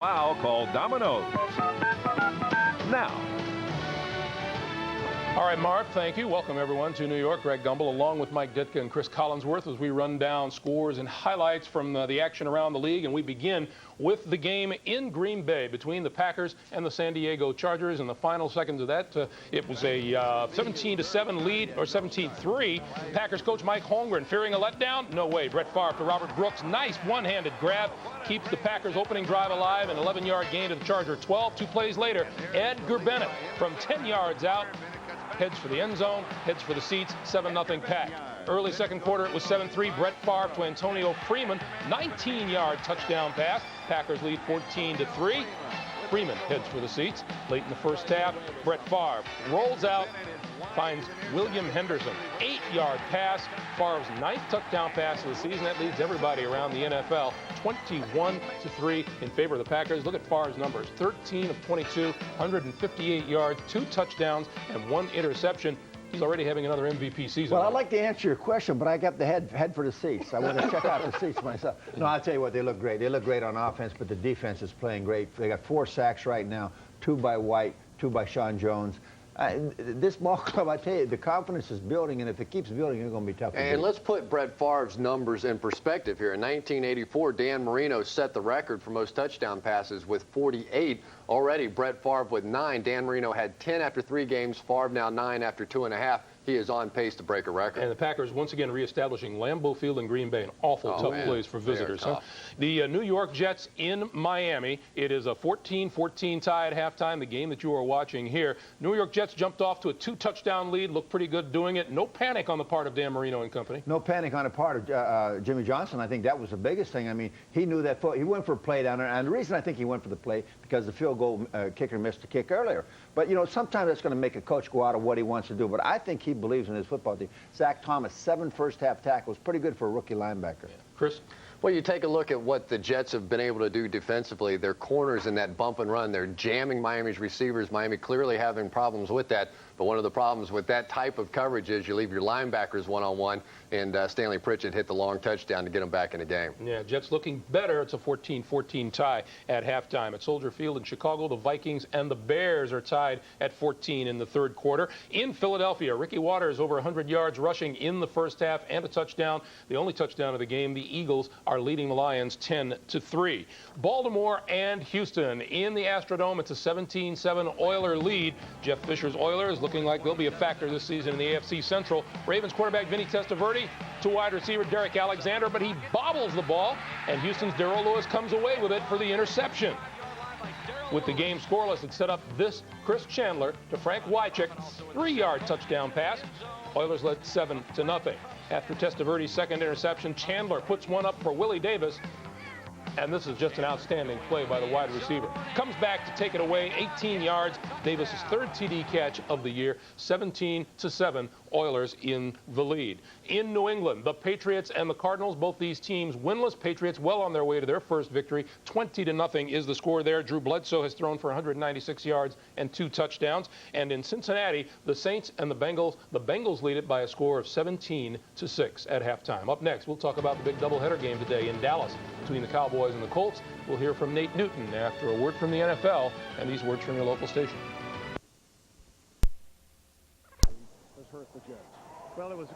Foul called Dominoes. Now. All right, Marv, thank you. Welcome, everyone, to New York. Greg Gumbel, along with Mike Ditka and Chris Collinsworth, as we run down scores and highlights from the action around the league. And we begin with the game in Green Bay between the Packers and the San Diego Chargers. In the final seconds of that, it was a 17-7 lead, or 17-3. Packers coach Mike Holmgren fearing a letdown. No way. Brett Favre to Robert Brooks. Nice one-handed grab. Keeps the Packers opening drive alive. An 11-yard gain to the Charger 12. 2 plays later, Edgar Bennett from 10 yards out. Heads for the end zone, heads for the seats, 7-0 Pack. Early second quarter, it was 7-3. Brett Favre to Antonio Freeman, 19-yard touchdown pass. Packers lead 14-3. Freeman heads for the seats. Late in the first half, Brett Favre rolls out, finds William Henderson, 8-yard pass. Favre's 9th touchdown pass of the season. That leads everybody around the NFL. 21-3 in favor of the Packers. Look at Favre's numbers. 13 of 22, 158 yards, 2 touchdowns, and 1 interception. He's already having another MVP season. Well, I'd like to answer your question, but I got the head for the seats. I want to check out the seats myself. No, I'll tell you what, they look great. They look great on offense, but the defense is playing great. They got 4 sacks right now, 2 by White, 2 by Sean Jones. This ball club, I tell you, the confidence is building, and if it keeps building, it's going to be tough to beat. And let's put Brett Favre's numbers in perspective here. In 1984, Dan Marino set the record for most touchdown passes with 48. Already, Brett Favre with 9. Dan Marino had 10 after 3 games. Favre now 9 after 2.5. He is on pace to break a record. And the Packers once again reestablishing Lambeau Field in Green Bay. An awful tough place for visitors. Huh? The New York Jets in Miami. It is a 14-14 tie at halftime, the game that you are watching here. New York Jets jumped off to a 2-touchdown lead. Looked pretty good doing it. No panic on the part of Dan Marino and company. No panic on the part of Jimmy Johnson. I think that was the biggest thing. I mean, he knew that he went for a play down there. And the reason I think he went for the play, because the field goal kicker missed the kick earlier. But, you know, sometimes that's going to make a coach go out of what he wants to do. But I think he believes in his football team. Zach Thomas, 7 first-half tackles. Pretty good for a rookie linebacker. Yeah. Chris? Well, you take a look at what the Jets have been able to do defensively. Their corners in that bump and run, they're jamming Miami's receivers. Miami clearly having problems with that. But one of the problems with that type of coverage is you leave your linebackers one-on-one, and Stanley Pritchett hit the long touchdown to get them back in the game. Yeah, Jets looking better. It's a 14-14 tie at halftime. At Soldier Field in Chicago, the Vikings and the Bears are tied at 14 in the third quarter. In Philadelphia, Ricky Watters over 100 yards rushing in the first half and a touchdown. The only touchdown of the game. The Eagles are leading the Lions 10-3. Baltimore and Houston in the Astrodome. It's a 17-7 Oiler lead. Jeff Fisher's Oilers looking like they'll be a factor this season in the AFC Central. Ravens quarterback Vinny Testaverde to wide receiver Derek Alexander, but he bobbles the ball, and Houston's Darrell Lewis comes away with it for the interception. With the game scoreless, it set up this Chris Chandler to Frank Wycheck, 3-yard touchdown pass. Oilers led 7-0. After Testaverde's second interception, Chandler puts one up for Willie Davis. And this is just an outstanding play by the wide receiver. Comes back to take it away, 18 yards. Davis's 3rd TD catch of the year, 17-7, Oilers in the lead. In New England, the Patriots and the Cardinals, both these teams winless. Patriots well on their way to their first victory. 20-0 is the score there. Drew Bledsoe has thrown for 196 yards and 2 touchdowns. And in Cincinnati, the Saints and the Bengals lead it by a score of 17-6 at halftime. Up next, we'll talk about the big doubleheader game today in Dallas between the Cowboys and the Colts. We'll hear from Nate Newton after a word from the NFL and these words from your local station. Has hurt the Jets. Well, it was